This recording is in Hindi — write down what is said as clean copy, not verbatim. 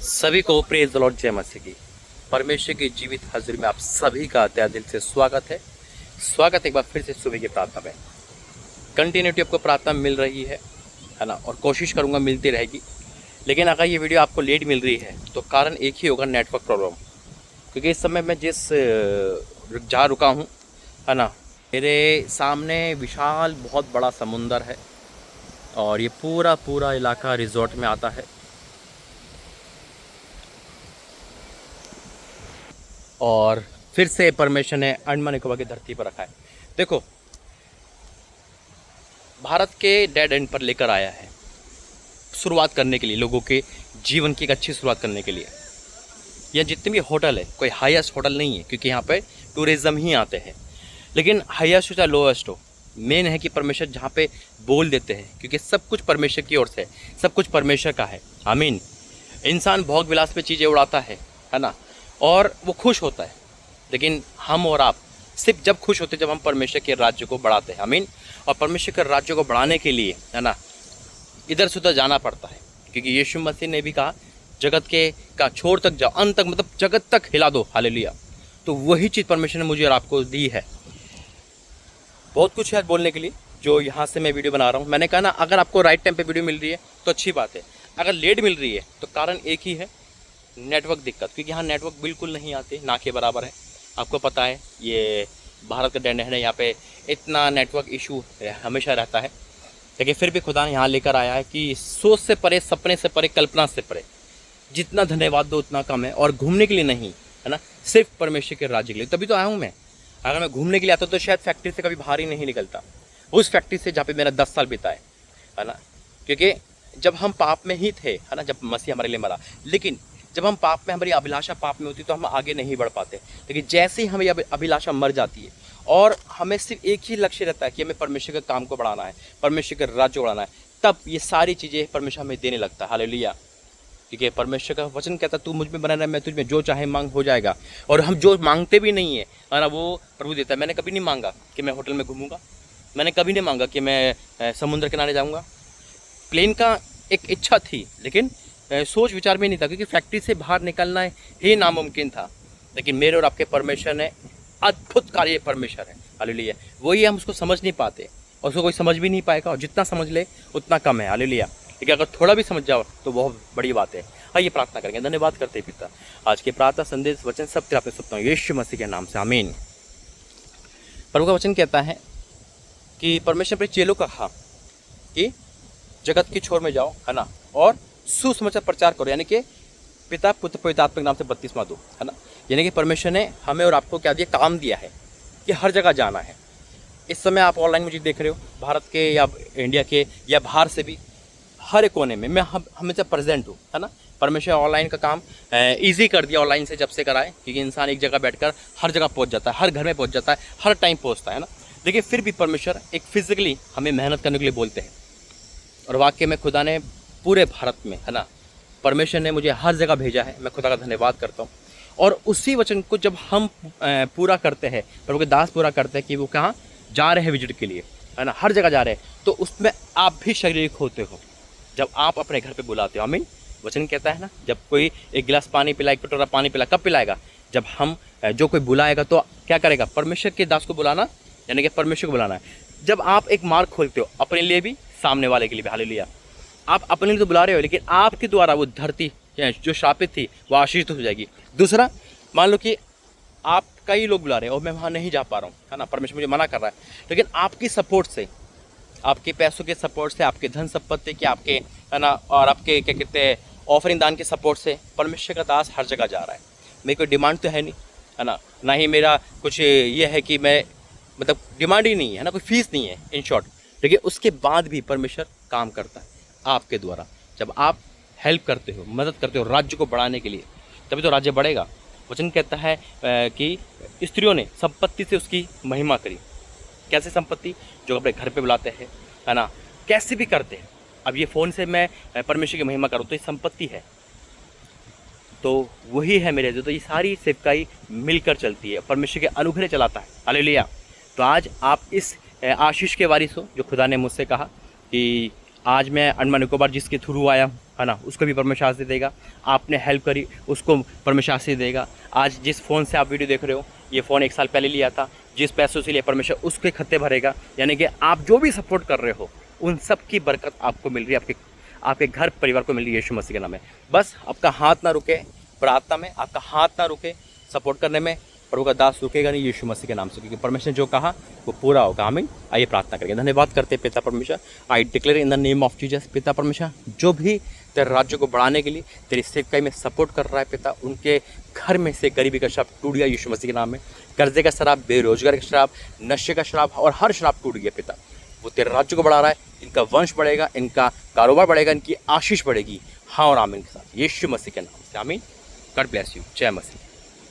सभी को प्रेज द लॉर्ड जय मसीह की। परमेश्वर की जीवित हाजिरी में आप सभी का तहे दिल से स्वागत है। स्वागत एक बार फिर से सुबह की प्रार्थना में। कंटिन्यूटी आपको प्रार्थना मिल रही है ना, और कोशिश करूंगा मिलती रहेगी। लेकिन अगर ये वीडियो आपको लेट मिल रही है तो कारण एक ही होगा, नेटवर्क प्रॉब्लम। क्योंकि इस समय मैं जिस जहाँ रुका हूँ है ना, मेरे सामने विशाल बहुत बड़ा समुंदर है और ये पूरा इलाका रिजॉर्ट में आता है। और फिर से परमेश्वर ने अंडमान निकोबार की धरती पर रखा है। देखो, भारत के डेड एंड पर लेकर आया है शुरुआत करने के लिए, लोगों के जीवन की एक अच्छी शुरुआत करने के लिए। यह जितने भी होटल है, कोई हाईएस्ट होटल नहीं है, क्योंकि यहाँ पे टूरिज़्म ही आते हैं। लेकिन हाईएस्ट हो चाहे लोएस्ट हो, मेन है कि परमेश्वर जहाँ पे बोल देते हैं, क्योंकि सब कुछ परमेश्वर की ओर से है, सब कुछ परमेश्वर का है। आमीन। इंसान भोग विलास पे चीज़ें उड़ाता है ना, और वो खुश होता है। लेकिन हम और आप सिर्फ जब खुश होते हैं जब हम परमेश्वर के राज्य को बढ़ाते हैं। आमीन। और परमेश्वर के राज्य को बढ़ाने के लिए है ना, इधर से उधर जाना पड़ता है, क्योंकि यीशु मसीह ने भी कहा जगत के का छोर तक जाओ, अंत तक, मतलब जगत तक हिला दो। हालेलुया। तो वही चीज़ परमेश्वर ने मुझे और आपको दी है। बहुत कुछ है बोलने के लिए, जो यहाँ से मैं वीडियो बना रहा हूँ। मैंने कहा ना, अगर आपको राइट टाइम पे वीडियो मिल रही है तो अच्छी बात है। अगर लेट मिल रही है तो कारण एक ही है, नेटवर्क दिक्कत। क्योंकि यहाँ नेटवर्क बिल्कुल नहीं आते, ना के बराबर है। आपको पता है ये भारत का डेंड है, यहाँ पे इतना नेटवर्क इशू हमेशा रहता है। लेकिन फिर भी खुदा ने यहाँ लेकर आया है कि सोच से परे, सपने से परे, कल्पना से परे। जितना धन्यवाद दो उतना कम है। और घूमने के लिए नहीं है ना, सिर्फ परमेश्वर के राज्य के लिए। तभी तो आया हूँ मैं। अगर मैं घूमने के लिए आता तो शायद फैक्ट्री से कभी बाहर ही नहीं निकलता, उस फैक्ट्री से जहाँ पे मेरा 10 साल बिता है ना। क्योंकि जब हम पाप में ही थे है ना, जब मसीह हमारे लिए मरा, लेकिन जब हम पाप में, हमारी अभिलाषा पाप में होती तो हम आगे नहीं बढ़ पाते। लेकिन जैसे ही हमें अभिलाषा मर जाती है और हमें सिर्फ एक ही लक्ष्य रहता है कि हमें परमेश्वर के काम को बढ़ाना है, परमेश्वर के राज्य को बढ़ाना है, तब ये सारी चीज़ें परमेश्वर हमें देने लगता है। हालेलुया। क्योंकि परमेश्वर का वचन कहता है, तू मुझ में बना रहा, मैं तुझ में, जो चाहे मांग हो जाएगा। और हम जो मांगते भी नहीं है ना, वो प्रभु देता है। मैंने कभी नहीं मांगा कि मैं होटल में घूमूंगा, मैंने कभी नहीं मांगा कि मैं समुद्र किनारे जाऊँगा। प्लेन का एक इच्छा थी, लेकिन सोच विचार में नहीं था, क्योंकि फैक्ट्री से बाहर निकलना ही नामुमकिन था। लेकिन मेरे और आपके परमेश्वर ने अद्भुत कार्य परमेश्वर है। हालेलुया। वही हम उसको समझ नहीं पाते, और उसको कोई समझ भी नहीं पाएगा, और जितना समझ ले उतना कम है। हालेलुया। लेकिन अगर थोड़ा भी समझ जाओ तो बहुत बड़ी बात है। आइए प्रार्थना करेंगे। धन्यवाद करते हैं पिता, आज के प्रार्थना संदेश वचन सब तेरे आपने सुनता हूँ यीशु मसीह के नाम से, आमीन। प्रभु का वचन कहता है कि परमेश्वर अपने चेलों का कहा कि जगत की छोर में जाओ है ना, और सुसमाचार प्रचार करो। यानी कि पिता, पुत्र, पवित्र आत्मा के नाम से बपतिस्मा दो है ना। यानी कि परमेश्वर ने हमें और आपको क्या दिया, काम दिया है कि हर जगह जाना है। इस समय आप ऑनलाइन मुझे देख रहे हो, भारत के या इंडिया के या बाहर से भी, हर एक कोने में मैं हमेशा प्रेजेंट हूँ है ना। परमेश्वर ऑनलाइन का काम ईजी कर दिया, ऑनलाइन से जब से कराए, क्योंकि इंसान एक जगह बैठकर हर जगह पहुँच जाता है, हर घर में पहुँच जाता है, हर टाइम पहुँचता है ना। लेकिन फिर भी परमेश्वर एक फिजिकली हमें मेहनत करने के लिए बोलते हैं। और वाकई में खुदा ने पूरे भारत में है ना, परमेश्वर ने मुझे हर जगह भेजा है। मैं खुदा का धन्यवाद करता हूँ। और उसी वचन को जब हम पूरा करते हैं, प्रभु के दास पूरा करते हैं कि वो कहाँ जा रहे हैं विजिट के लिए है ना, हर जगह जा रहे हैं, तो उसमें आप भी शरीक होते हो जब आप अपने घर पे बुलाते हो। आमीन। वचन कहता है ना, जब कोई एक गिलास पानी पिलाए, एक कटोरा पानी पिलाए, कब पिलाएगा? जब हम जो कोई बुलाएगा तो क्या करेगा? परमेश्वर के दास को बुलाना, यानी कि परमेश्वर को बुलाना है। जब आप एक मार्ग खोलते हो अपने लिए भी, सामने वाले के लिए भी। हालेलुया। आप अपने लिए तो बुला रहे हो, लेकिन आपके द्वारा वो धरती जो शापित थी वो आशीषित हो जाएगी। दूसरा, मान लो कि आप कई लोग बुला रहे हो और मैं वहाँ नहीं जा पा रहा हूँ है ना, परमेश्वर मुझे मना कर रहा है, लेकिन आपकी सपोर्ट से, आपके पैसों के सपोर्ट से, आपके धन संपत्ति के, आपके है ना, और आपके क्या कहते हैं ऑफरिंग दान के सपोर्ट से परमेश्वर का दास हर जगह जा रहा है। मेरी कोई डिमांड तो है नहीं है ना ही मेरा कुछ ये है कि मैं, मतलब डिमांड ही नहीं है ना, कोई फीस नहीं है इन शॉर्ट। लेकिन उसके बाद भी परमेश्वर काम करता है आपके द्वारा। जब आप हेल्प करते हो, मदद करते हो राज्य को बढ़ाने के लिए, तभी तो राज्य बढ़ेगा। वचन कहता है कि स्त्रियों ने संपत्ति से उसकी महिमा करी। कैसे संपत्ति? जो अपने घर पे बुलाते हैं है ना, कैसे भी करते हैं। अब ये फ़ोन से मैं परमेश्वर की महिमा करूँ तो ये संपत्ति है, तो वही है मेरे जो। तो ये सारी सेवकाई मिलकर चलती है, परमेश्वर के अनुग्रह चलाता है। हालेलुया। तो आज आप इस आशीष के वारिस हो, जो खुदा ने मुझसे कहा कि आज मैं अंडमान निकोबार जिसके थ्रू आया हूँ है ना, उसको भी परमेश्वर आशीष देगा। आपने हेल्प करी, उसको परमेश्वर आशीष देगा। आज जिस फ़ोन से आप वीडियो देख रहे हो, ये फ़ोन 1 साल पहले लिया था, जिस पैसों से लिया, परमेश्वर उसके खत्ते भरेगा। यानी कि आप जो भी सपोर्ट कर रहे हो, उन सब की बरकत आपको मिल रही है, आपके घर परिवार को मिल रही है यीशु मसीह के नाम में। बस आपका हाथ ना रुके प्रार्थना में, आपका हाथ ना रुके सपोर्ट करने में। प्रभु का दास रुकेगा नहीं यीशु मसीह के नाम से, क्योंकि परमेश्वर ने जो कहा वो पूरा होगा। आमीन। आइए प्रार्थना करेंगे। धन्यवाद करते हैं पिता परमेश्वर। I declare in the name of Jesus, पिता परमेश्वर, जो भी तेरे राज्य को बढ़ाने के लिए तेरी सेवकाई में सपोर्ट कर रहा है पिता, उनके घर में से गरीबी का श्राप टूट गया यीशु मसीह के नाम में। कर्जे का शराब, बेरोजगार का श्राप, नशे का श्राप और हर श्राप टूट गया पिता। वो तेरे राज्य को बढ़ा रहा है, इनका वंश बढ़ेगा, इनका कारोबार बढ़ेगा, इनकी आशीष बढ़ेगी। हाँ और आमीन के साथ यीशु मसीह के नाम से आमीन। God bless you. जय मसीह।